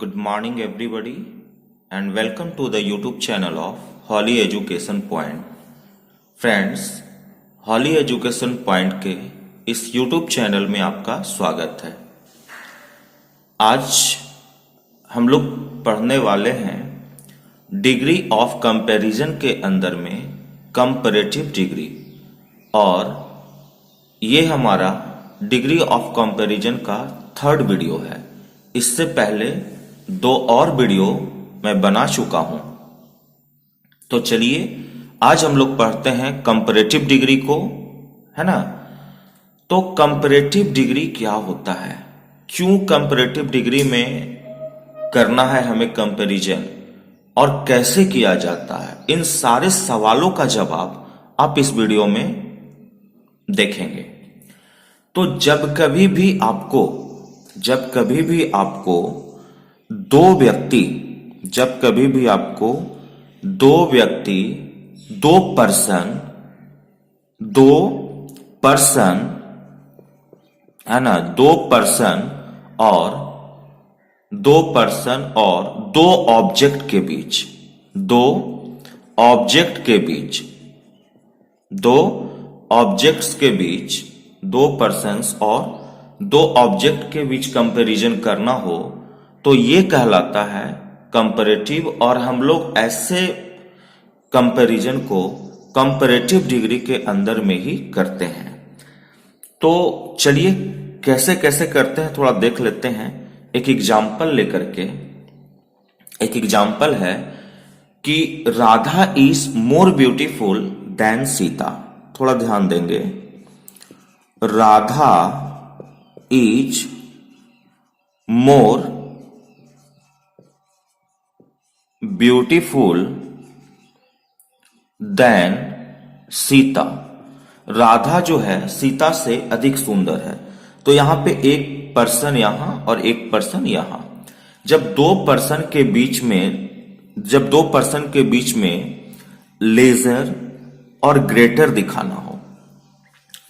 Good morning, everybody, and welcome to the YouTube channel of Holly Education Point. Friends, Holly Education Point के इस YouTube channel में आपका स्वागत है। आज हम लोग पढ़ने वाले हैं डिग्री ऑफ कंपैरिजन के अंदर में कंपैरेटिव डिग्री, और ये हमारा डिग्री ऑफ कंपैरिजन का थर्ड वीडियो है। इससे पहले दो और वीडियो मैं बना चुका हूं। तो चलिए आज हम लोग पढ़ते हैं कंपैरेटिव डिग्री को, है ना। तो कंपैरेटिव डिग्री क्या होता है, क्यों कंपैरेटिव डिग्री में करना है हमें कंपैरिजन, और कैसे किया जाता है, इन सारे सवालों का जवाब आप इस वीडियो में देखेंगे। तो जब कभी भी आपको दो पर्सन है ना, दो पर्सन और दो ऑब्जेक्ट के बीच, दो ऑब्जेक्ट्स के बीच, दो पर्सन्स और दो ऑब्जेक्ट के बीच कंपैरिजन करना हो तो ये कहलाता है कंपैरेटिव, और हम लोग ऐसे कंपैरिजन को कंपैरेटिव डिग्री के अंदर में ही करते हैं। तो चलिए कैसे कैसे करते हैं थोड़ा देख लेते हैं। एक एग्जाम्पल लेकर के, एक एग्जाम्पल है कि Radha is more beautiful then Sita. थोड़ा ध्यान देंगे, Radha is more beautiful then Sita. Radha जो है सीता से अधिक सुंदर है। तो यहां पे एक पर्सन यहां और एक पर्सन यहां। जब दो पर्सन के बीच में लेजर और ग्रेटर दिखाना हो,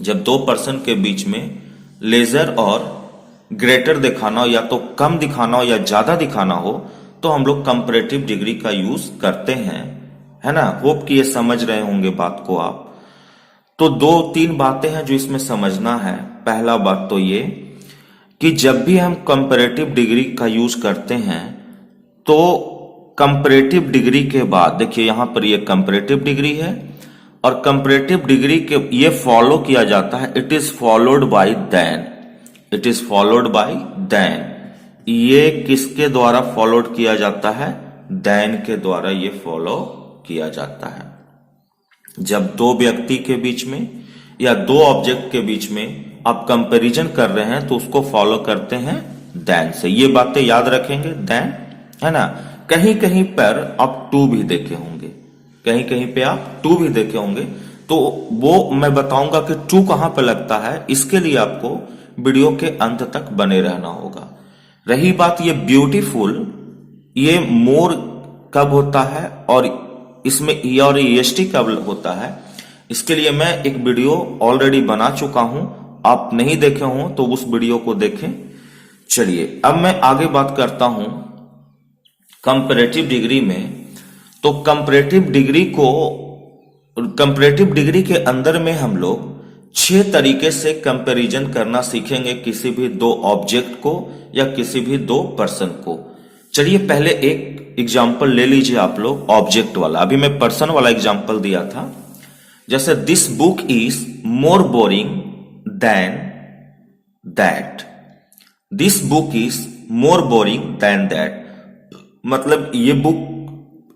जब दो पर्सन के बीच में लेजर और ग्रेटर दिखाना हो, या तो कम दिखाना हो या ज्यादा दिखाना हो, तो हम लोग कंपैरेटिव डिग्री का यूज करते हैं, है ना। होप कि ये समझ रहे होंगे बात को आप। तो दो तीन बातें हैं जो इसमें समझना है। पहला बात तो ये कि जब भी हम कंपैरेटिव डिग्री का यूज करते हैं तो कंपैरेटिव डिग्री के बाद देखिए यहां पर ये कंपैरेटिव डिग्री है, और कंपैरेटिव डिग्री के ये फॉलो किया जाता है, it is followed by then. ये किसके द्वारा फॉलोड किया जाता है, देन के द्वारा ये फॉलो किया जाता है। जब दो व्यक्ति के बीच में या दो ऑब्जेक्ट के बीच में आप कंपैरिजन कर रहे हैं तो उसको फॉलो करते हैं देन से। ये बातें याद रखेंगे, देन, है ना। कहीं कहीं पर आप टू भी देखे होंगे, तो वो मैं बताऊंगा कि टू कहां पर लगता है। इसके लिए आपको वीडियो के अंत तक बने रहना होगा। रही बात ये ब्यूटीफुल, ये मोर कब होता है और इसमें ई और ईएसटी कब होता है, इसके लिए मैं एक वीडियो ऑलरेडी बना चुका हूं। आप नहीं देखे हो तो उस वीडियो को देखें। चलिए अब मैं आगे बात करता हूं कंपैरेटिव डिग्री में। तो कंपैरेटिव डिग्री के अंदर में हम लोग 6 तरीके से कंपैरिजन करना सीखेंगे, किसी भी दो ऑब्जेक्ट को या किसी भी दो पर्सन को। चलिए पहले एक एग्जाम्पल ले लीजिए आप लोग, ऑब्जेक्ट वाला। अभी मैं पर्सन वाला एग्जाम्पल दिया था। जैसे this book is more boring than that. This book is more boring than that, मतलब ये बुक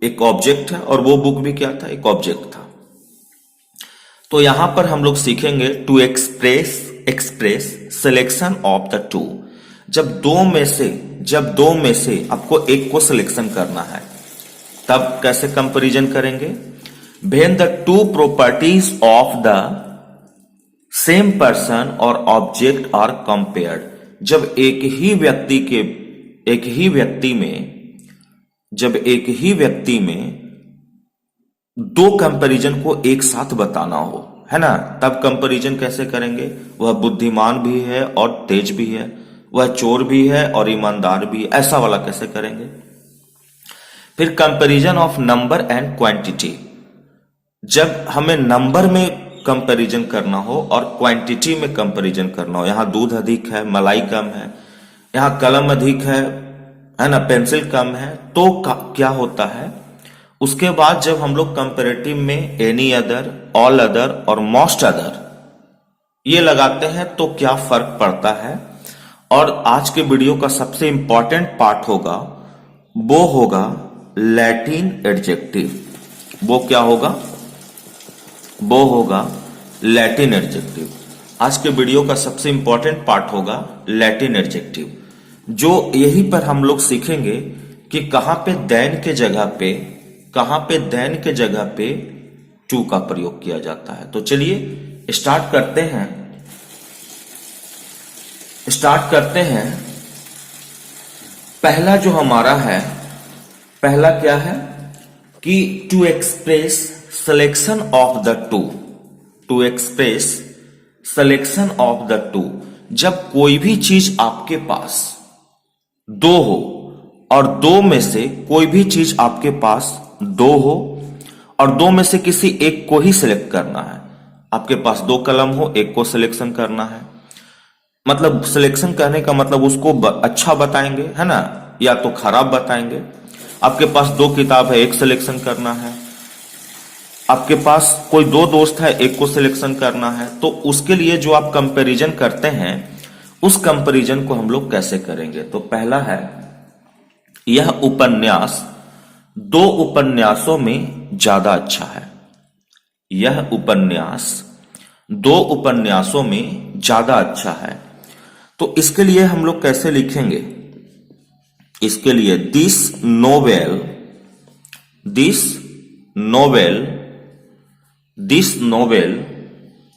एक ऑब्जेक्ट है और वो बुक भी क्या था, एक ऑब्जेक्ट था। तो यहां पर हम लोग सीखेंगे to express selection of the two. जब दो में से आपको एक को सिलेक्शन करना है तब कैसे कंपैरिजन करेंगे। When the two properties of the same person और ऑब्जेक्ट आर कंपेयर्ड। जब एक ही व्यक्ति में दो कंपैरिजन को एक साथ बताना हो, है ना, तब कंपैरिजन कैसे करेंगे। वह बुद्धिमान भी है और तेज भी है, वह चोर भी है और ईमानदार भी है, ऐसा वाला कैसे करेंगे। फिर comparison of number and quantity, जब हमें नंबर में कंपैरिजन करना हो और क्वांटिटी में कंपैरिजन करना हो, यहां दूध अधिक है, मलाई कम है, यहां कलम अधिक है ना, पेंसिल कम है, तो क्या होता है। उसके बाद जब हम लोग कंपैरेटिव में एनी अदर, ऑल अदर और मोस्ट अदर ये लगाते हैं तो क्या फर्क पड़ता है। और आज के वीडियो का सबसे इंपॉर्टेंट पार्ट होगा, वो होगा लैटिन एडजेक्टिव। वो क्या होगा, वो होगा लैटिन एडजेक्टिव। आज के वीडियो का सबसे इंपॉर्टेंट पार्ट होगा लैटिन एडजेक्टिव, जो यहीं पर हम लोग सीखेंगे कि कहां पे देन के जगह पे, कहां पे देन के जगह पे टू का प्रयोग किया जाता है। तो चलिए स्टार्ट करते हैं। पहला जो हमारा है, पहला क्या है कि to express selection of the two, to express selection of the two. जब कोई भी चीज आपके पास दो हो और दो में से कोई भी चीज आपके पास दो हो और दो में से किसी एक को ही सिलेक्ट करना है। आपके पास दो कलम हो, एक को सिलेक्शन करना है, मतलब सिलेक्शन करने का मतलब उसको अच्छा बताएंगे, है ना, या तो खराब बताएंगे। आपके पास दो किताब है, एक सिलेक्शन करना है। आपके पास कोई दो दोस्त है, एक को सिलेक्शन करना है। तो उसके लिए जो आप कंपैरिजन करते हैं, उस कंपैरिजन को हम लोग कैसे करेंगे। तो पहला है, यह उपन्यास दो उपन्यासों में ज्यादा अच्छा है। यह उपन्यास दो उपन्यासों में ज्यादा अच्छा है। तो इसके लिए हम लोग कैसे लिखेंगे, इसके लिए दिस नोवेल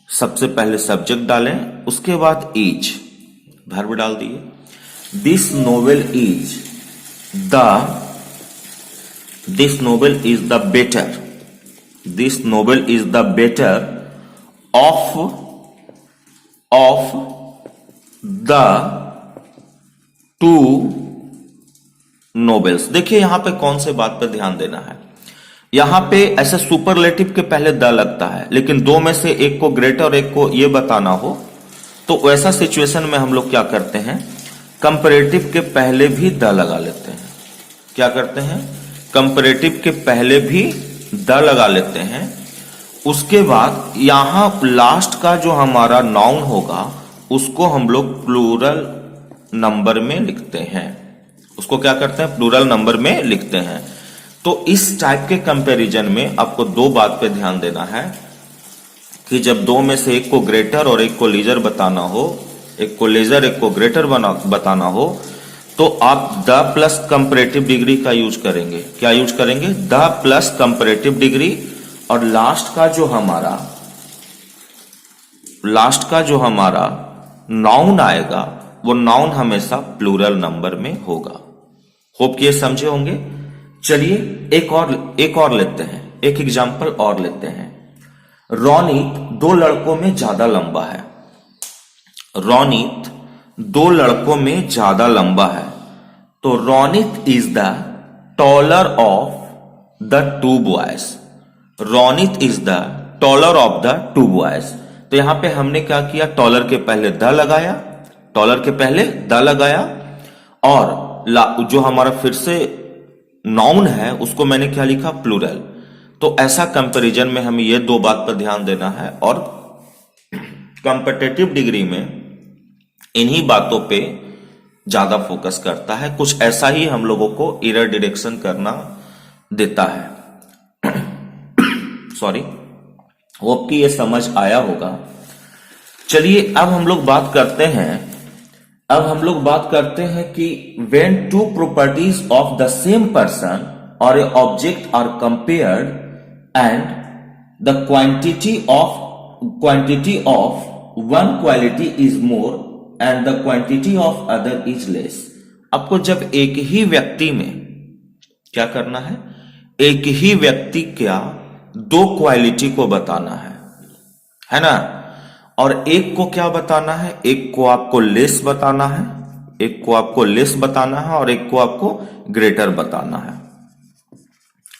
सबसे पहले सब्जेक्ट डालें, उसके बाद इज वर्ब डाल दिए। This novel is the better of the to novels. देखिए यहां पे कौन से बात पे ध्यान देना है। यहां पे ऐसे सुपरलेटिव के पहले द लगता है, लेकिन दो में से एक को ग्रेटर और एक को ये बताना हो तो वैसा सिचुएशन में हम लोग क्या करते हैं, कंपैरेटिव के पहले भी द लगा लेते हैं। क्या करते हैं, कंपैरेटिव के पहले भी द लगा लेते हैं। उसके बाद यहां लास्ट का जो हमारा नाउन होगा उसको हम लोग प्लूरल नंबर में लिखते हैं। उसको क्या करते हैं, प्लूरल नंबर में लिखते हैं। तो इस टाइप के कंपैरिजन में आपको दो बात पे ध्यान देना है कि जब दो में से एक को ग्रेटर और एक को लीजर बताना हो, एक को लेजर एक को ग्रेटर बताना हो, तो आप द प्लस कंपैरेटिव डिग्री का यूज करेंगे। क्या यूज करेंगे, द प्लस कंपैरेटिव डिग्री। और लास्ट का जो हमारा नाउन आएगा वो नाउन हमेशा प्लूरल नंबर में होगा। होप कि ये समझे होंगे। चलिए एक और लेते हैं, एक एग्जांपल और लेते हैं। रोनित दो लड़कों में ज्यादा लंबा है। रोनित दो लड़कों में ज्यादा लंबा है। तो Ronit is the taller of the to boys. Ronit is the taller of the to boys. तो यहां पे हमने क्या किया, टॉलर के पहले द लगाया, और जो हमारा फिर से नाउन है उसको मैंने क्या लिखा, प्लूरल। तो ऐसा कंपैरिजन में हमें ये दो बात पर ध्यान देना है। और कंपैरेटिव डिग्री में इन्हीं बातों पे ज्यादा फोकस करता है। कुछ ऐसा ही हम लोगों को एरर डिटेक्शन करना देता है। सॉरी, होप कि ये समझ आया होगा। चलिए अब हम लोग बात करते हैं कि when two properties of the same person or a object are compared and the quantity of one quality is more and the quantity of other is less। आपको जब एक ही व्यक्ति में क्या करना है, एक ही व्यक्ति क्या दो क्वालिटी को बताना है ना, और एक को क्या बताना है, एक को आपको लेस बताना है एक को आपको लेस बताना है और एक को आपको ग्रेटर बताना है।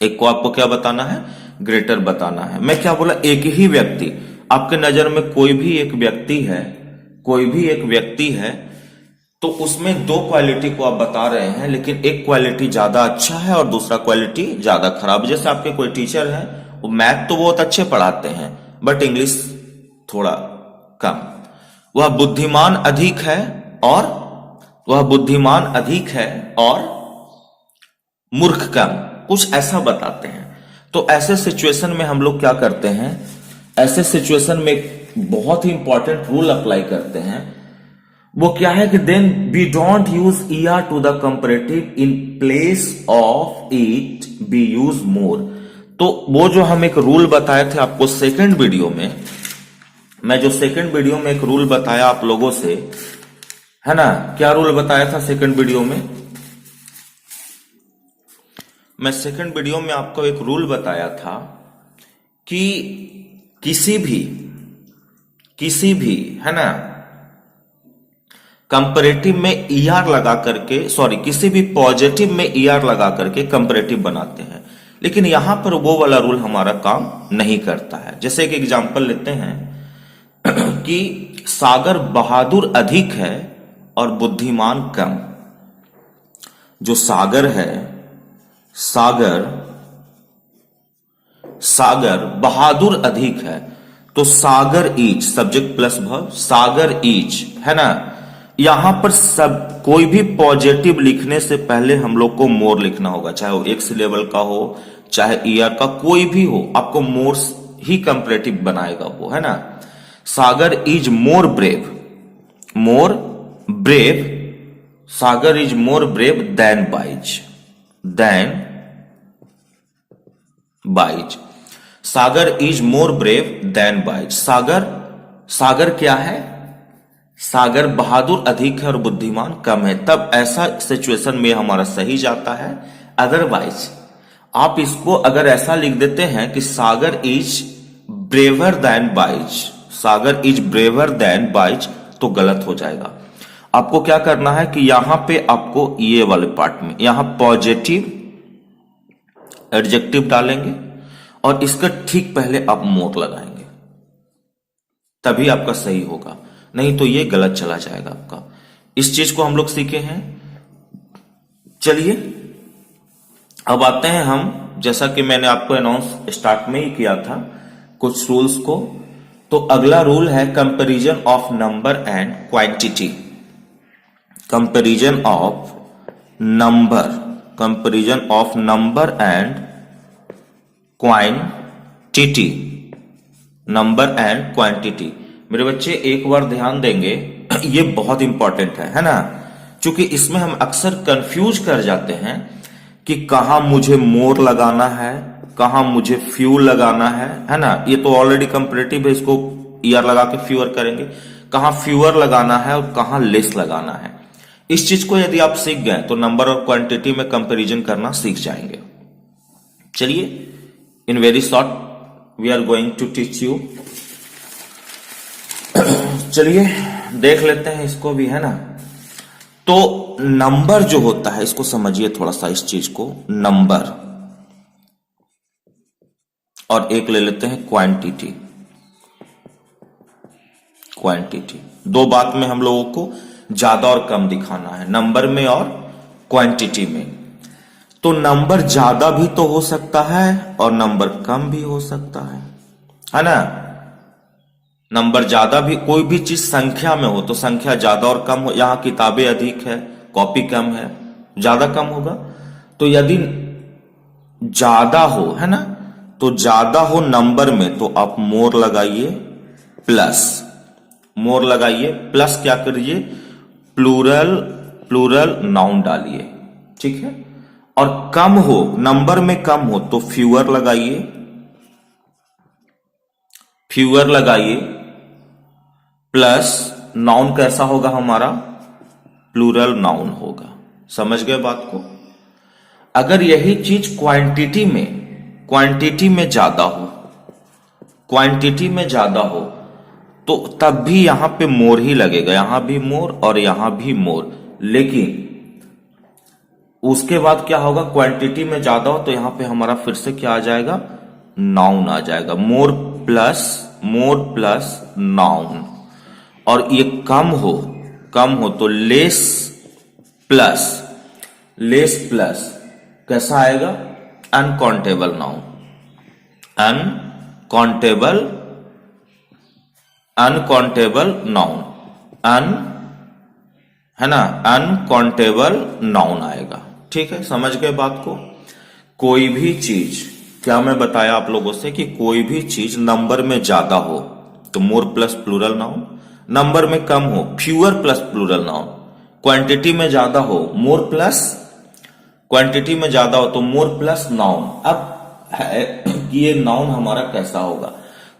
एक को आपको क्या बताना है? ग्रेटर बताना है। मैं क्या बोला? एक ही व्यक्ति, आपके नजर में कोई भी एक व्यक्ति है, कोई भी एक व्यक्ति है, तो उसमें दो क्वालिटी को आप बता रहे हैं, लेकिन एक क्वालिटी ज्यादा अच्छा है और दूसरा क्वालिटी ज्यादा खराब। जैसे आपके कोई टीचर है, वो मैथ तो बहुत अच्छे पढ़ाते हैं बट इंग्लिश थोड़ा कम। वह बुद्धिमान अधिक है और मूर्ख कम, कुछ ऐसा बताते हैं। तो ऐसे सिचुएशन में हम लोग क्या करते हैं? ऐसे सिचुएशन में बहुत ही इंपॉर्टेंट रूल अप्लाई करते हैं। वो क्या है कि then we don't use ER to the comparative, in place of it be use more. तो वो जो हम एक रूल बताए थे आपको सेकंड वीडियो में, मैं जो सेकंड वीडियो में एक रूल बताया आप लोगों से, है ना? क्या रूल बताया था सेकंड वीडियो में? मैं सेकंड वीडियो में आपको एक रूल बताया था कि किसी भी है ना कंपैरेटिव में ईआर लगा करके, सॉरी, किसी भी पॉजिटिव में ईआर लगा करके कंपैरेटिव बनाते हैं, लेकिन यहां पर वो वाला रूल हमारा काम नहीं करता है। जैसे एक एग्जांपल लेते हैं कि सागर बहादुर अधिक है और बुद्धिमान कम। जो सागर है, सागर बहादुर अधिक है, तो Sagar is, subject plus verb, Sagar is, है ना? यहां पर सब कोई भी पॉजिटिव लिखने से पहले हम लोग को मोर लिखना होगा, चाहे वो एक सिलेबल का हो चाहे ईआर का, कोई भी हो, आपको मोर ही कंपैरेटिव बनाएगा वो, है ना? Sagar is more brave, Sagar is more brave than boys, Sagar is more brave than boys. Sagar क्या है? सागर बहादुर अधिक है और बुद्धिमान कम है। तब ऐसा सिचुएशन में हमारा सही जाता है। अदरवाइज आप इसको अगर ऐसा लिख देते हैं कि सागर इज ब्रेवर देन बाइज, तो गलत हो जाएगा। आपको क्या करना है कि यहां पे आपको ये वाले पार्ट में यहां पॉजिटिव एडजेक्टिव डालेंगे और इसका ठीक पहले आप मोर लगाएंगे, तभी आपका सही होगा, नहीं तो ये गलत चला जाएगा आपका। इस चीज को हम लोग सीखे हैं। चलिए अब आते हैं हम, जैसा कि मैंने आपको अनाउंस स्टार्ट में ही किया था कुछ रूल्स को। तो अगला रूल है comparison of number and quantity. Comparison of number and quantity. मेरे बच्चे एक बार ध्यान देंगे, ये बहुत इंपॉर्टेंट है ना? क्योंकि इसमें हम अक्सर कंफ्यूज कर जाते हैं कि कहां मुझे मोर लगाना है, कहां मुझे फ्यूल लगाना है ना? ये तो ऑलरेडी कंपैरेटिव है, इसको ईआर लगा के फ्यूअर करेंगे। कहां फ्यूअर लगाना है और कहां लेस लगाना है, इस चीज को यदि आप सीख गए तो नंबर और क्वांटिटी में कंपैरिजन करना सीख जाएंगे। चलिए, in very short we are going to teach you. चलिए देख लेते हैं इसको भी, है ना? तो नंबर जो होता है, इसको समझिए थोड़ा सा इस चीज को, नंबर, और एक ले लेते हैं क्वांटिटी। दो बात में हम लोगों को ज्यादा और कम दिखाना है, नंबर में और क्वांटिटी में। तो नंबर ज्यादा भी तो हो सकता है और नंबर कम भी हो सकता है ना? नंबर ज्यादा भी, कोई भी चीज संख्या में हो तो संख्या ज्यादा और कम हो। यहां किताबें अधिक है, कॉपी कम है, ज्यादा कम होगा। तो यदि ज्यादा हो, है ना, तो ज्यादा हो नंबर में तो आप मोर लगाइए, प्लस क्या करिए, प्लूरल नाउन डालिए, ठीक है? और कम हो, नंबर में कम हो तो फ्यूअर लगाइए, प्लस नाउन कैसा होगा हमारा, प्लूरल नाउन होगा। समझ गए बात को? अगर यही चीज क्वांटिटी में ज्यादा हो तो तब भी यहां पे मोर ही लगेगा, यहां भी मोर और यहां भी मोर। लेकिन उसके बाद क्या होगा, क्वांटिटी में ज्यादा हो तो यहां पे हमारा फिर से क्या आ जाएगा, नाउन आ जाएगा, मोर प्लस नाउन। और ये कम हो तो लेस प्लस कैसा आएगा, अनकाउंटेबल नाउन, अनकाउंटेबल नाउन, है ना, अनकाउंटेबल नाउन आएगा। ठीक है, समझ गए बात को। कोई भी चीज, क्या मैं बताया आप लोगों से कि कोई भी चीज नंबर में ज्यादा हो तो more plus plural noun, number में कम हो fewer plus plural noun, quantity में ज्यादा हो तो मोर प्लस नाउन। अब है कि ये नाउन हमारा कैसा होगा,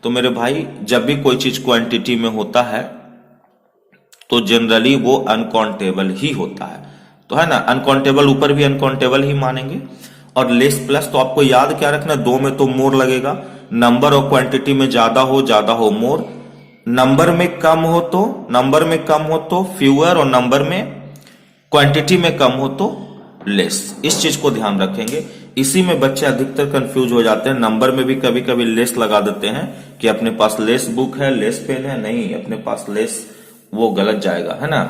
तो मेरे भाई जब भी कोई चीज क्वांटिटी में होता है तो जनरली वो अनकाउंटेबल ही होता है, तो है ना, अनकाउंटेबल ऊपर भी अनकाउंटेबल ही मानेंगे। और लेस प्लस तो आपको याद क्या रखना, दो में तो मोर लगेगा, नंबर और क्वांटिटी में ज्यादा हो मोर, नंबर में कम हो तो फ्यूअर, और नंबर में क्वांटिटी में कम हो तो लेस। इस चीज को ध्यान रखेंगे। इसी में बच्चे अधिकतर कंफ्यूज हो जाते हैं, नंबर में भी कभी कभी लेस लगा देते हैं कि अपने पास लेस बुक है, लेस पेन है, नहीं अपने पास लेस, वो गलत जाएगा, है ना।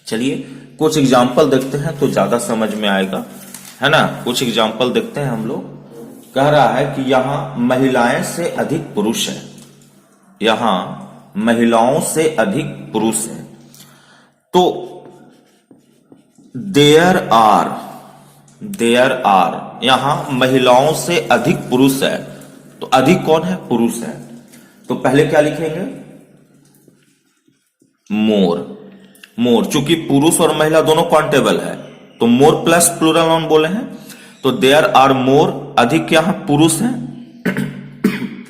चलिए कुछ एग्जाम्पल देखते हैं तो ज्यादा समझ में आएगा, है ना। कुछ एग्जाम्पल देखते हैं हम लोग। कह रहा है कि यहां महिलाएं से अधिक पुरुष है, यहां महिलाओं से अधिक पुरुष है, तो देयर आर यहां महिलाओं से अधिक पुरुष है, तो अधिक कौन है, पुरुष है, तो पहले क्या लिखेंगे, मोर, चूंकि पुरुष और महिला दोनों काउंटेबल है तो मोर प्लस प्लूरल नाउन बोले हैं, तो देयर आर मोर, अधिक क्या है, पुरुष है,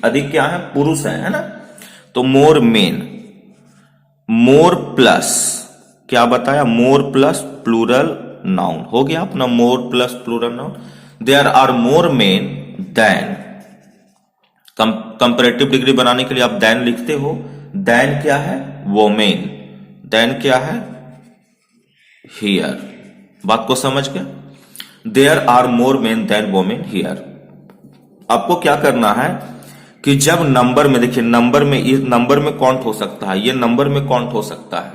अधिक क्या है, पुरुष है ना, तो मोर मेन, मोर प्लस क्या बताया, मोर प्लस प्लूरल नाउन हो गया अपना, more plus plural noun. There are more men than, comparative degree बनाने के लिए आप देन लिखते हो, देन क्या है, वोमेन, देन क्या है, हियर। बात को समझ गया, there are more men than women here. आपको क्या करना है कि जब नंबर में, देखिए नंबर में, इस नंबर में काउंट हो सकता है, ये नंबर में काउंट हो सकता है,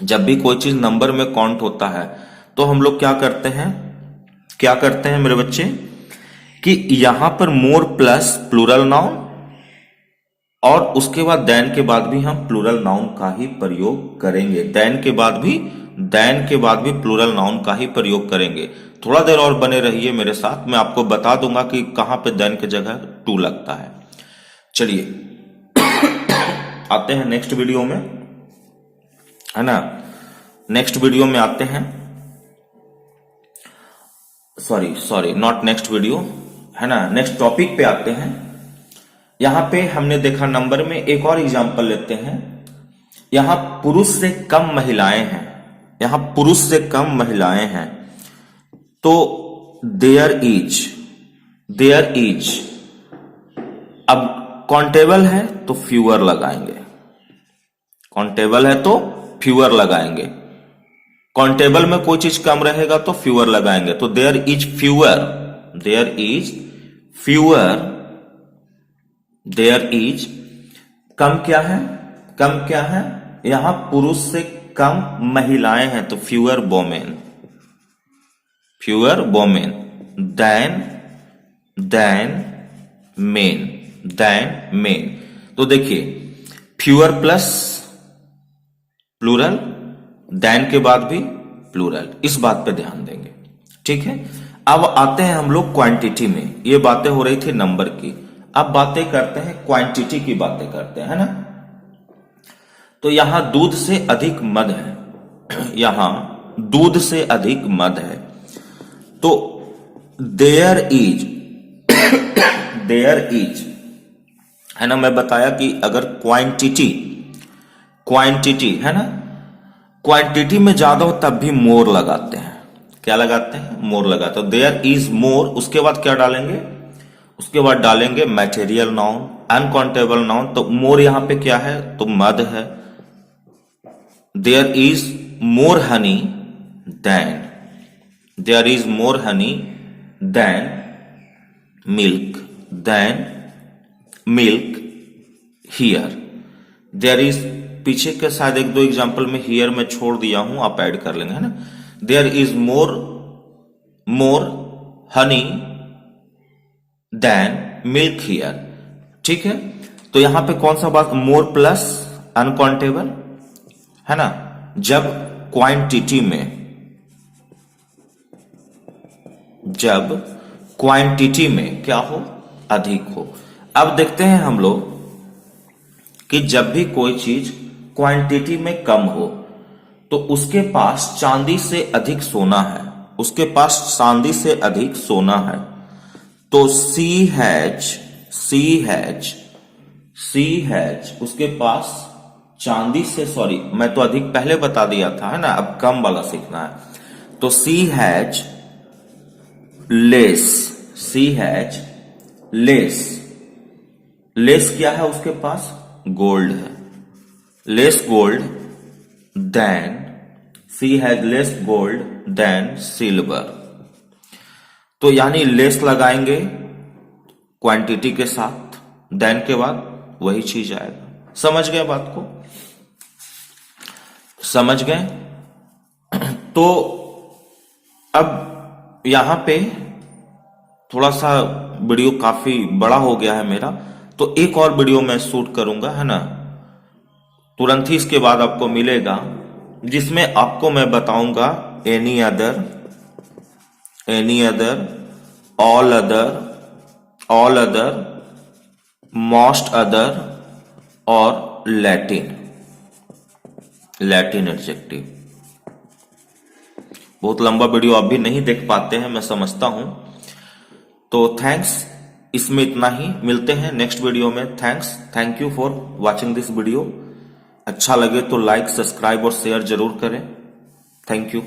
जब भी कोई चीज नंबर में काउंट होता है तो हम लोग क्या करते हैं मेरे बच्चे, कि यहां पर मोर प्लस प्लूरल नाउन, और उसके बाद देन के बाद भी हम प्लूरल नाउन का ही प्रयोग करेंगे, देन के बाद भी प्लूरल नाउन का ही प्रयोग करेंगे। थोड़ा देर और बने रहिए मेरे साथ, मैं आपको बता दूंगा कि कहां पे देन की जगह टू लगता है। चलिए आते हैं नेक्स्ट वीडियो में, है ना, नेक्स्ट वीडियो में आते हैं, सॉरी नॉट नेक्स्ट वीडियो, है ना, नेक्स्ट टॉपिक पे आते हैं। यहां पे हमने देखा नंबर में, एक और एग्जांपल लेते हैं। यहां पुरुष से कम महिलाएं हैं, तो देयर इज, अब काउंटेबल है तो फ्यूअर लगाएंगे, काउंटेबल में कोई चीज कम रहेगा तो फ्यूअर लगाएंगे, तो देयर इज फ्यूअर, कम क्या है, यहां पुरुष से कम महिलाएं हैं तो फ्यूअर वोमेन, देन मेन। तो देखिए फ्यूअर प्लस प्लूरल, देन के बाद भी प्लूरल, इस बात पे ध्यान देंगे, ठीक है। अब आते हैं हम लोग क्वांटिटी में, ये बातें हो रही थी नंबर की, अब बातें करते हैं क्वांटिटी की, बातें करते हैं, है ना। तो यहां दूध से अधिक मद है, तो देयर इज, है ना। मैं बताया कि अगर क्वांटिटी है ना, क्वांटिटी में ज्यादा हो तब भी मोर लगाते हैं, क्या लगाते हैं, मोर लगाते हैं। देयर इज मोर, उसके बाद क्या डालेंगे, उसके बाद डालेंगे मैटेरियल नाउन, अनकाउंटेबल नाउन, तो मोर यहां पे क्या है, तो मद है। There is more honey than, there is more honey than milk here. There is, पीछे के शायद एक दो एग्जाम्पल में हियर में छोड़ दिया हूं, आप ऐड कर लेंगे, है ना. There is more honey than milk here. ठीक है, तो यहां पे कौन सा बात, मोर प्लस अनकाउंटेबल, है ना. जब क्वांटिटी में क्या हो, अधिक हो. अब देखते हैं हम लोग कि जब भी कोई चीज क्वांटिटी में कम हो तो उसके पास चांदी से अधिक सोना है, उसके पास चांदी से अधिक सोना है. तो सी हैज उसके पास चांदी से, सॉरी मैं तो अधिक पहले बता दिया था, है ना, अब कम वाला सीखना है. तो सी हैज लेस क्या है उसके पास, गोल्ड है. Less gold than, she has less gold than silver. तो यानी लेस लगाएंगे क्वांटिटी के साथ, देन के बाद वही चीज आएगा. समझ गए बात को, समझ गए. तो अब यहां पे थोड़ा सा वीडियो काफी बड़ा हो गया है मेरा, तो एक और वीडियो मैं शूट करूंगा, है ना, तुरंत ही इसके बाद आपको मिलेगा, जिसमें आपको मैं बताऊंगा any other, all other, most other और लैटिन एडजेक्टिव. बहुत लंबा वीडियो आप भी नहीं देख पाते हैं, मैं समझता हूं. तो थैंक्स, इसमें इतना ही. मिलते हैं नेक्स्ट वीडियो में. Thank you for watching this video. अच्छा लगे तो लाइक, सब्सक्राइब और शेयर जरूर करें. Thank you.